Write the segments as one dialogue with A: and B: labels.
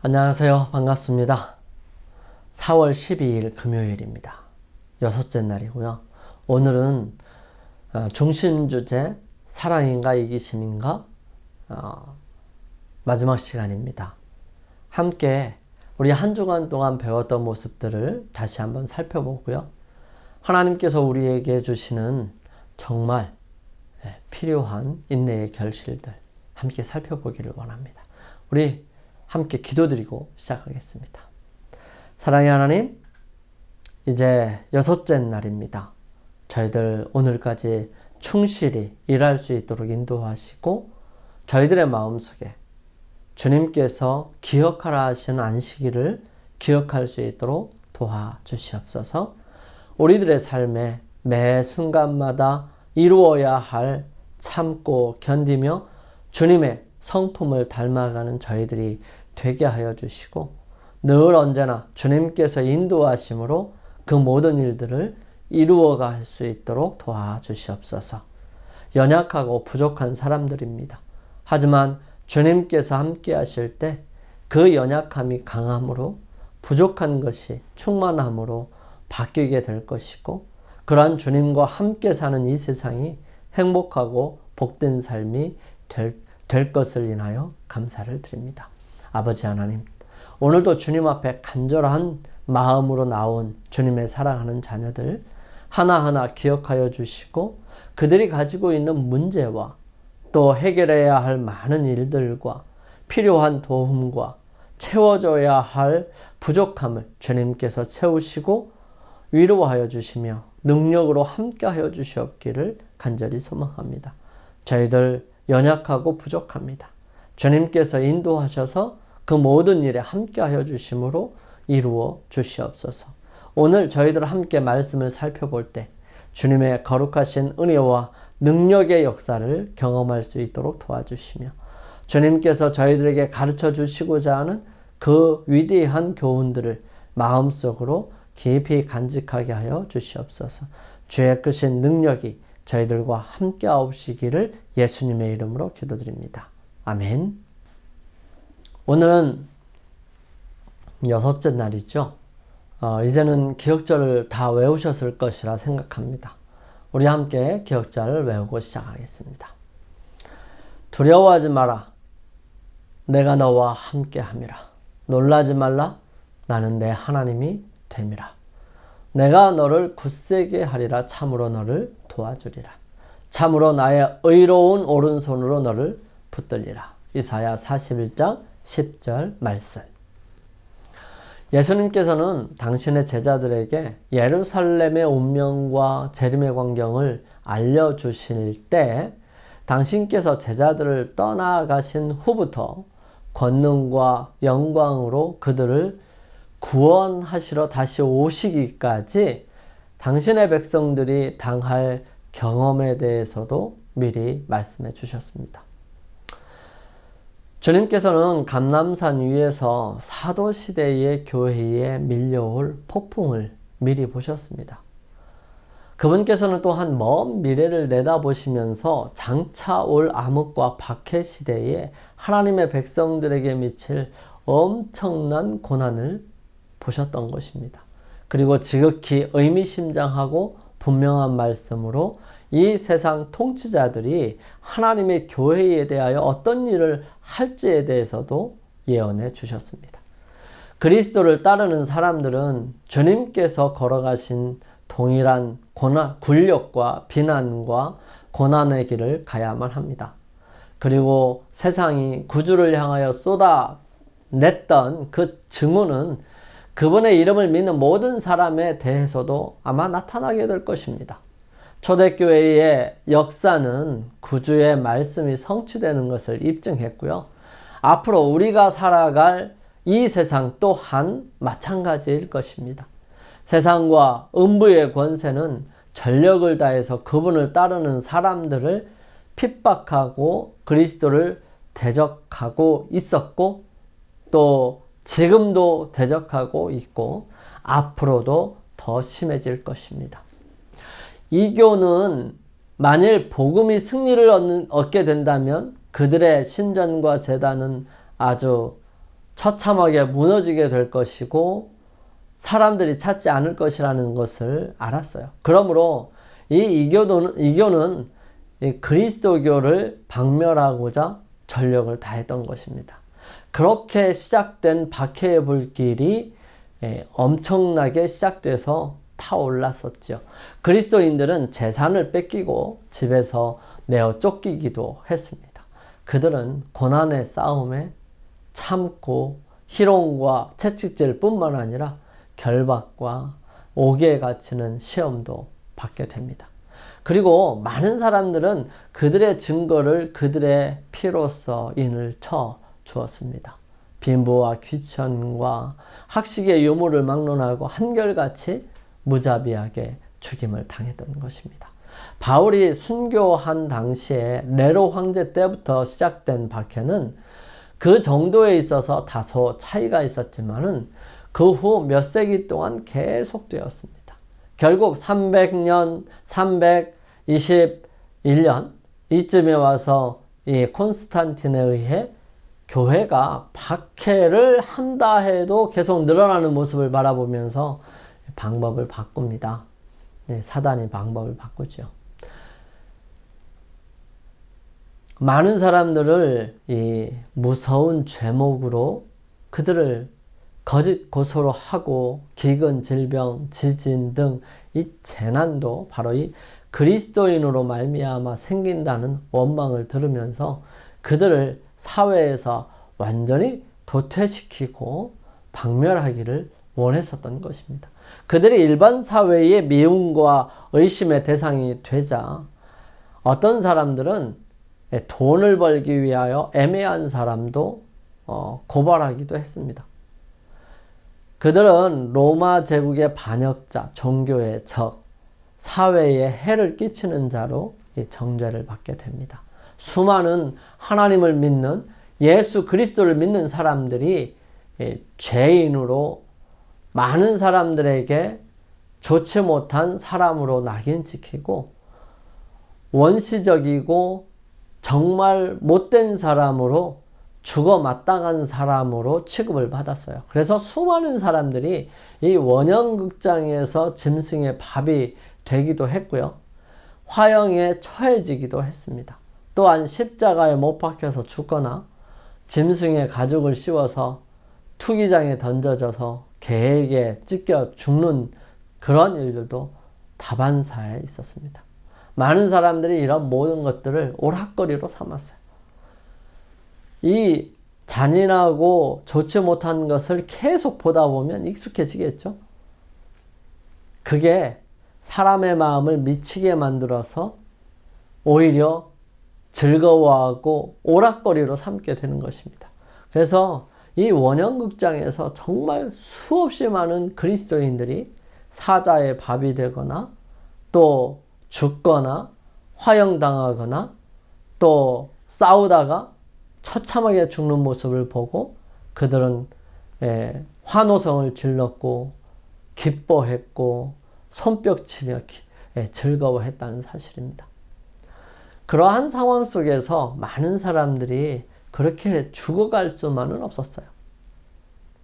A: 안녕하세요. 반갑습니다. 4월 12일 금요일입니다. 여섯째 날이고요. 오늘은 중심 주제 사랑인가 이기심인가 마지막 시간입니다. 함께 우리 한 주간 동안 배웠던 모습들을 다시 한번 살펴보고요. 하나님께서 우리에게 주시는 정말 필요한 인내의 결실들 함께 살펴보기를 원합니다. 우리 함께 기도드리고 시작하겠습니다. 사랑의 하나님, 이제 여섯째 날입니다. 저희들 오늘까지 충실히 일할 수 있도록 인도하시고 저희들의 마음속에 주님께서 기억하라 하시는 안식일을 기억할 수 있도록 도와주시옵소서. 우리들의 삶에 매 순간마다 이루어야 할 참고 견디며 주님의 성품을 닮아가는 저희들이 되게 하여 주시고 늘 언제나 주님께서 인도하심으로 그 모든 일들을 이루어갈 수 있도록 도와주시옵소서. 연약하고 부족한 사람들입니다. 하지만 주님께서 함께 하실 때 그 연약함이 강함으로 부족한 것이 충만함으로 바뀌게 될 것이고 그러한 주님과 함께 사는 이 세상이 행복하고 복된 삶이 될 것을 인하여 감사를 드립니다. 아버지 하나님, 오늘도 주님 앞에 간절한 마음으로 나온 주님의 사랑하는 자녀들 하나하나 기억하여 주시고 그들이 가지고 있는 문제와 또 해결해야 할 많은 일들과 필요한 도움과 채워줘야 할 부족함을 주님께서 채우시고 위로하여 주시며 능력으로 함께하여 주시옵기를 간절히 소망합니다. 저희들 연약하고 부족합니다. 주님께서 인도하셔서 그 모든 일에 함께하여 주심으로 이루어 주시옵소서. 오늘 저희들 함께 말씀을 살펴볼 때 주님의 거룩하신 은혜와 능력의 역사를 경험할 수 있도록 도와주시며 주님께서 저희들에게 가르쳐 주시고자 하는 그 위대한 교훈들을 마음속으로 깊이 간직하게 하여 주시옵소서. 주의 크신 능력이 저희들과 함께 하옵시기를 예수님의 이름으로 기도드립니다. 아멘. 오늘은 여섯째 날이죠. 이제는 기억절을 다 외우셨을 것이라 생각합니다. 우리 함께 기억절을 외우고 시작하겠습니다. 두려워하지 마라. 내가 너와 함께 함이라. 놀라지 말라. 나는 내 하나님이 됨이라. 내가 너를 굳세게 하리라. 참으로 너를 도와주리라. 참으로 나의 의로운 오른손으로 너를 붙들리라. 이사야 41장 10절 말씀. 예수님께서는 당신의 제자들에게 예루살렘의 운명과 재림의 광경을 알려주실 때 당신께서 제자들을 떠나가신 후부터 권능과 영광으로 그들을 구원하시러 다시 오시기까지 당신의 백성들이 당할 경험에 대해서도 미리 말씀해 주셨습니다. 주님께서는 감람산 위에서 사도시대의 교회에 밀려올 폭풍을 미리 보셨습니다. 그분께서는 또한 먼 미래를 내다보시면서 장차 올 암흑과 박해 시대에 하나님의 백성들에게 미칠 엄청난 고난을 보셨던 것입니다. 그리고 지극히 의미심장하고 분명한 말씀으로 이 세상 통치자들이 하나님의 교회에 대하여 어떤 일을 할지에 대해서도 예언해 주셨습니다. 그리스도를 따르는 사람들은 주님께서 걸어가신 동일한 굴욕과 비난과 고난의 길을 가야만 합니다. 그리고 세상이 구주를 향하여 쏟아냈던 그 증오는 그분의 이름을 믿는 모든 사람에 대해서도 아마 나타나게 될 것입니다. 초대교회의 역사는 구주의 말씀이 성취되는 것을 입증했고요. 앞으로 우리가 살아갈 이 세상 또한 마찬가지일 것입니다. 세상과 음부의 권세는 전력을 다해서 그분을 따르는 사람들을 핍박하고 그리스도를 대적하고 있었고 또 지금도 대적하고 있고 앞으로도 더 심해질 것입니다. 이 교는 만일 복음이 승리를 얻게 된다면 그들의 신전과 제단은 아주 처참하게 무너지게 될 것이고 사람들이 찾지 않을 것이라는 것을 알았어요. 그러므로 이 이교는 그리스도교를 박멸하고자 전력을 다했던 것입니다. 그렇게 시작된 박해의 불길이 엄청나게 시작돼서 타올랐었죠. 그리스도인들은 재산을 뺏기고 집에서 내어 쫓기기도 했습니다. 그들은 고난의 싸움에 참고 희롱과 채찍질 뿐만 아니라 결박과 옥에 갇히는 시험도 받게 됩니다. 그리고 많은 사람들은 그들의 증거를 그들의 피로써 인을 쳐 주었습니다. 빈부와 귀천과 학식의 유무를 막론하고 한결같이 무자비하게 죽임을 당했던 것입니다. 바울이 순교한 당시에 네로 황제 때부터 시작된 박해는 그 정도에 있어서 다소 차이가 있었지만은 그 후 몇 세기 동안 계속되었습니다. 결국 300년, 321년 이쯤에 와서 이 콘스탄틴에 의해 교회가 박해를 한다 해도 계속 늘어나는 모습을 바라보면서 방법을 바꿉니다. 사단이 방법을 바꾸죠. 많은 사람들을 이 무서운 죄목으로 그들을 거짓 고소로 하고 기근, 질병, 지진 등 이 재난도 바로 이 그리스도인으로 말미암아 생긴다는 원망을 들으면서 그들을 사회에서 완전히 도태시키고 박멸하기를 원했었던 것입니다. 그들이 일반 사회의 미움과 의심의 대상이 되자 어떤 사람들은 돈을 벌기 위하여 애매한 사람도 고발하기도 했습니다. 그들은 로마 제국의 반역자, 종교의 적, 사회에 해를 끼치는 자로 정죄를 받게 됩니다. 수많은 하나님을 믿는 예수 그리스도를 믿는 사람들이 죄인으로 많은 사람들에게 좋지 못한 사람으로 낙인 찍히고 원시적이고 정말 못된 사람으로 죽어 마땅한 사람으로 취급을 받았어요. 그래서 수많은 사람들이 이 원형극장에서 짐승의 밥이 되기도 했고요. 화형에 처해지기도 했습니다. 또한 십자가에 못 박혀서 죽거나 짐승의 가죽을 씌워서 투기장에 던져져서 개에게 찢겨 죽는 그런 일들도 다반사에 있었습니다. 많은 사람들이 이런 모든 것들을 오락거리로 삼았어요. 이 잔인하고 좋지 못한 것을 계속 보다 보면 익숙해지겠죠. 그게 사람의 마음을 미치게 만들어서 오히려 즐거워하고 오락거리로 삼게 되는 것입니다. 그래서 이 원형극장에서 정말 수없이 많은 그리스도인들이 사자의 밥이 되거나 또 죽거나 화형당하거나 또 싸우다가 처참하게 죽는 모습을 보고 그들은 환호성을 질렀고 기뻐했고 손뼉치며 즐거워했다는 사실입니다. 그러한 상황 속에서 많은 사람들이 그렇게 죽어갈 수만은 없었어요.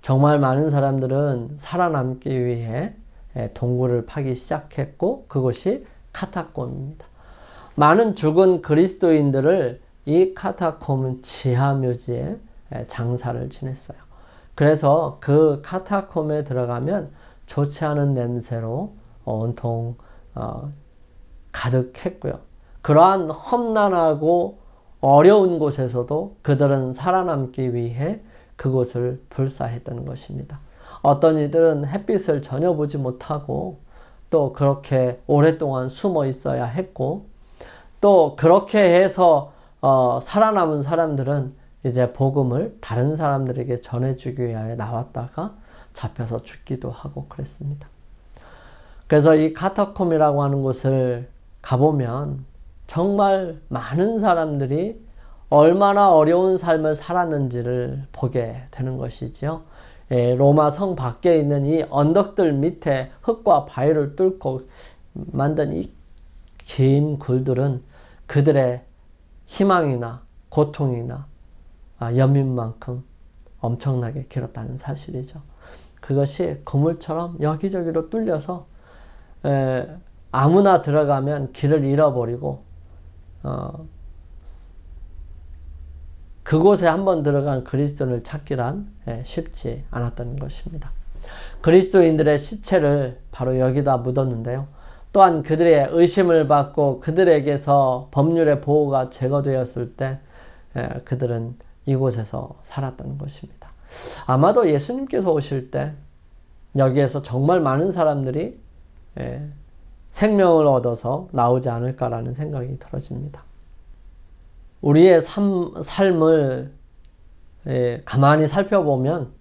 A: 정말 많은 사람들은 살아남기 위해 동굴을 파기 시작했고 그것이 카타콤입니다. 많은 죽은 그리스도인들을 이 카타콤은 지하묘지에 장사를 지냈어요. 그래서 그 카타콤에 들어가면 좋지 않은 냄새로 온통 가득했고요. 그러한 험난하고 어려운 곳에서도 그들은 살아남기 위해 그곳을 불사했던 것입니다. 어떤 이들은 햇빛을 전혀 보지 못하고 또 그렇게 오랫동안 숨어 있어야 했고 또 그렇게 해서 살아남은 사람들은 이제 복음을 다른 사람들에게 전해주기 위하여 나왔다가 잡혀서 죽기도 하고 그랬습니다. 그래서 이 카타콤이라고 하는 곳을 가보면 정말 많은 사람들이 얼마나 어려운 삶을 살았는지를 보게 되는 것이지요. 로마 성 밖에 있는 이 언덕들 밑에 흙과 바위를 뚫고 만든 이 긴 굴들은 그들의 희망이나 고통이나 연민만큼 엄청나게 길었다는 사실이죠. 그것이 그물처럼 여기저기로 뚫려서 아무나 들어가면 길을 잃어버리고 그곳에 한번 들어간 그리스도인을 찾기란 쉽지 않았던 것입니다. 그리스도인들의 시체를 바로 여기다 묻었는데요. 또한 그들의 의심을 받고 그들에게서 법률의 보호가 제거되었을 때 그들은 이곳에서 살았던 것입니다. 아마도 예수님께서 오실 때 여기에서 정말 많은 사람들이 생명을 얻어서 나오지 않을까라는 생각이 들어집니다. 우리의 삶을 가만히 살펴보면,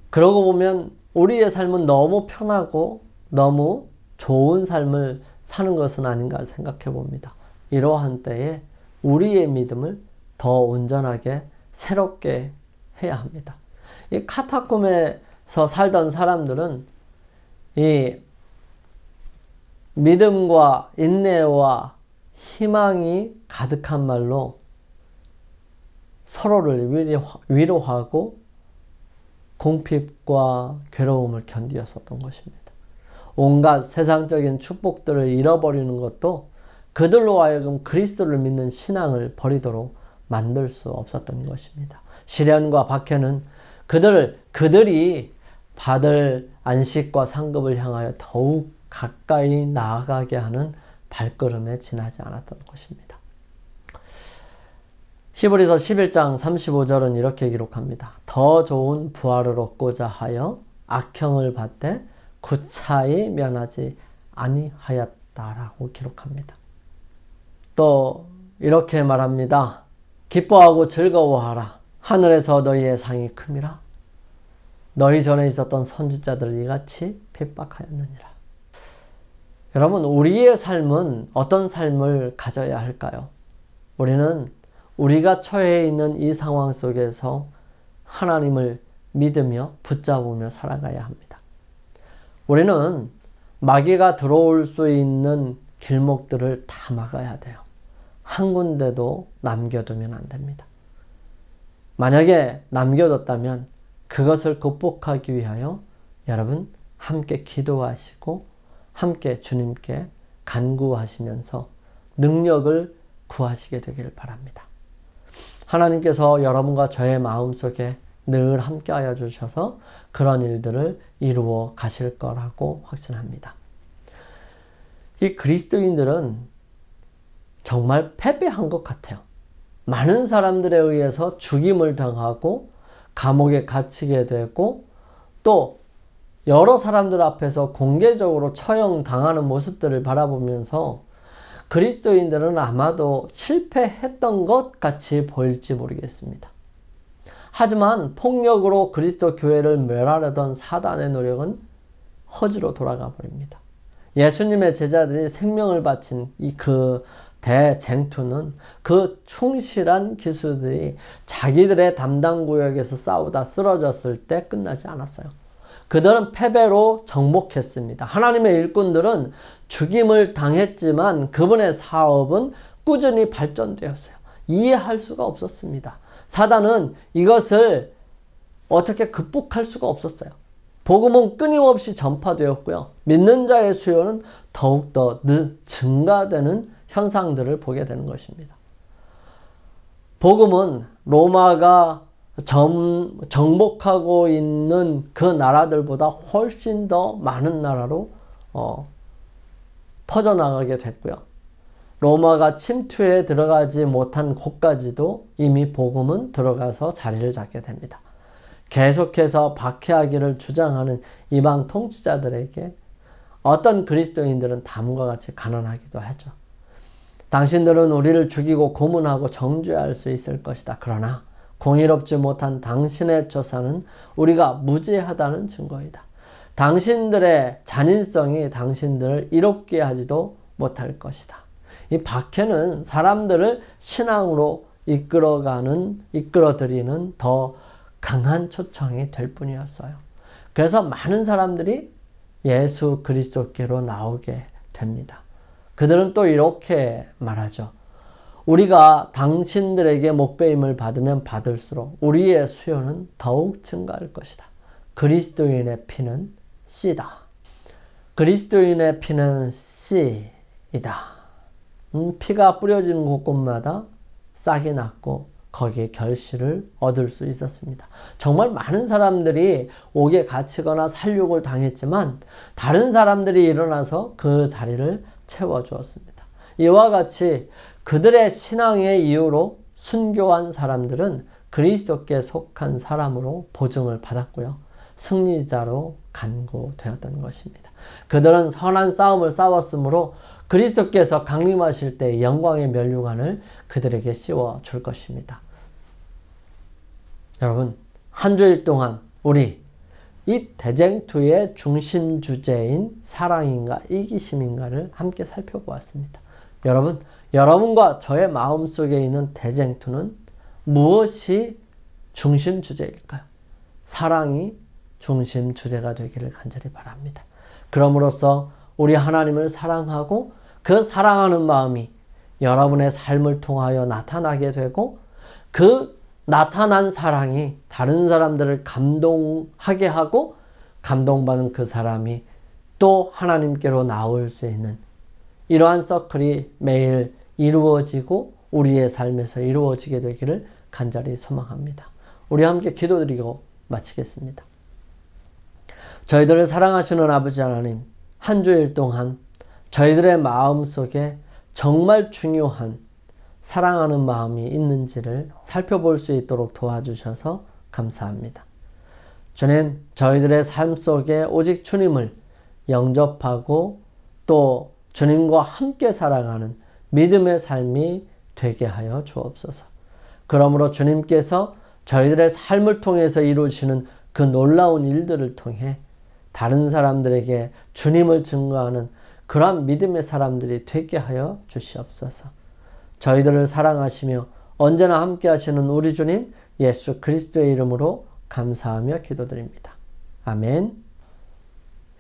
A: 그러고 보면 우리의 삶은 너무 편하고 너무 좋은 삶을 사는 것은 아닌가 생각해 봅니다. 이러한 때에 우리의 믿음을 더 온전하게 새롭게 해야 합니다. 이 카타콤에서 살던 사람들은 이 믿음과 인내와 희망이 가득한 말로 서로를 위로하고 궁핍과 괴로움을 견디었었던 것입니다. 온갖 세상적인 축복들을 잃어버리는 것도 그들로 하여금 그리스도를 믿는 신앙을 버리도록 만들 수 없었던 것입니다. 시련과 박해는 그들이 받을 안식과 상급을 향하여 더욱 가까이 나아가게 하는 발걸음에 지나지 않았던 것입니다. 히브리서 11장 35절은 이렇게 기록합니다. 더 좋은 부활을 얻고자 하여 악형을 받되 구차히 면하지 아니하였다라고 기록합니다. 또 이렇게 말합니다. 기뻐하고 즐거워하라. 하늘에서 너희의 상이 큼이라. 너희 전에 있었던 선지자들을 이같이 핍박하였느니라. 여러분, 우리의 삶은 어떤 삶을 가져야 할까요? 우리는 우리가 처해 있는 이 상황 속에서 하나님을 믿으며 붙잡으며 살아가야 합니다. 우리는 마귀가 들어올 수 있는 길목들을 다 막아야 돼요. 한 군데도 남겨두면 안 됩니다. 만약에 남겨뒀다면 그것을 극복하기 위하여 여러분 함께 기도하시고 함께 주님께 간구하시면서 능력을 구하시게 되기를 바랍니다. 하나님께서 여러분과 저의 마음속에 늘 함께하여 주셔서 그런 일들을 이루어 가실 거라고 확신합니다. 이 그리스도인들은 정말 패배한 것 같아요. 많은 사람들에 의해서 죽임을 당하고 감옥에 갇히게 되고 또 여러 사람들 앞에서 공개적으로 처형당하는 모습들을 바라보면서 그리스도인들은 아마도 실패했던 것 같이 보일지 모르겠습니다. 하지만 폭력으로 그리스도 교회를 멸하려던 사단의 노력은 허지로 돌아가 버립니다. 예수님의 제자들이 생명을 바친 그 대쟁투는 그 충실한 기수들이 자기들의 담당 구역에서 싸우다 쓰러졌을 때 끝나지 않았어요. 그들은 패배로 정복했습니다. 하나님의 일꾼들은 죽임을 당했지만 그분의 사업은 꾸준히 발전되었어요. 이해할 수가 없었습니다. 사단은 이것을 어떻게 극복할 수가 없었어요. 복음은 끊임없이 전파되었고요. 믿는 자의 수요는 더욱더 증가되는 현상들을 보게 되는 것입니다. 복음은 로마가 정복하고 있는 그 나라들보다 훨씬 더 많은 나라로 퍼져나가게 됐고요. 로마가 침투에 들어가지 못한 곳까지도 이미 복음은 들어가서 자리를 잡게 됩니다. 계속해서 박해하기를 주장하는 이방 통치자들에게 어떤 그리스도인들은 다음과 같이 간언하기도 하죠. 당신들은 우리를 죽이고 고문하고 정죄할 수 있을 것이다. 그러나 공의롭지 못한 당신의 조사는 우리가 무죄하다는 증거이다. 당신들의 잔인성이 당신들을 이롭게 하지도 못할 것이다. 이 박해는 사람들을 신앙으로 이끌어드리는 더 강한 초청이 될 뿐이었어요. 그래서 많은 사람들이 예수 그리스도께로 나오게 됩니다. 그들은 또 이렇게 말하죠. 우리가 당신들에게 목배임을 받으면 받을수록 우리의 수요는 더욱 증가할 것이다. 그리스도인의 피는 씨다. 그리스도인의 피는 씨이다. 피가 뿌려진 곳곳마다 싹이 났고 거기에 결실을 얻을 수 있었습니다. 정말 많은 사람들이 옥에 갇히거나 살육을 당했지만 다른 사람들이 일어나서 그 자리를 채워주었습니다. 이와 같이 그들의 신앙의 이유로 순교한 사람들은 그리스도께 속한 사람으로 보증을 받았고요. 승리자로 간구되었던 것입니다. 그들은 선한 싸움을 싸웠으므로 그리스도께서 강림하실 때 영광의 면류관을 그들에게 씌워줄 것입니다. 여러분, 한 주일 동안 우리 이 대쟁투의 중심 주제인 사랑인가 이기심인가를 함께 살펴보았습니다. 여러분, 여러분과 저의 마음속에 있는 대쟁투는 무엇이 중심 주제일까요? 사랑이 중심 주제가 되기를 간절히 바랍니다. 그럼으로써 우리 하나님을 사랑하고 그 사랑하는 마음이 여러분의 삶을 통하여 나타나게 되고 그 나타난 사랑이 다른 사람들을 감동하게 하고 감동받은 그 사람이 또 하나님께로 나올 수 있는 이러한 서클이 매일 이루어지고 우리의 삶에서 이루어지게 되기를 간절히 소망합니다. 우리 함께 기도드리고 마치겠습니다. 저희들을 사랑하시는 아버지 하나님, 한 주일 동안 저희들의 마음속에 정말 중요한 사랑하는 마음이 있는지를 살펴볼 수 있도록 도와주셔서 감사합니다. 주님, 저희들의 삶 속에 오직 주님을 영접하고 또 주님과 함께 살아가는 믿음의 삶이 되게 하여 주옵소서. 그러므로 주님께서 저희들의 삶을 통해서 이루시는 그 놀라운 일들을 통해 다른 사람들에게 주님을 증거하는 그러한 믿음의 사람들이 되게 하여 주시옵소서. 저희들을 사랑하시며 언제나 함께 하시는 우리 주님 예수 그리스도의 이름으로 감사하며 기도드립니다. 아멘.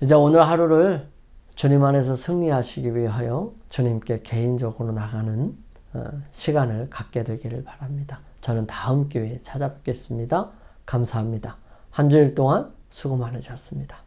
A: 이제 오늘 하루를 주님 안에서 승리하시기 위하여 주님께 개인적으로 나가는 시간을 갖게 되기를 바랍니다. 저는 다음 기회에 찾아뵙겠습니다. 감사합니다. 한 주일 동안 수고 많으셨습니다.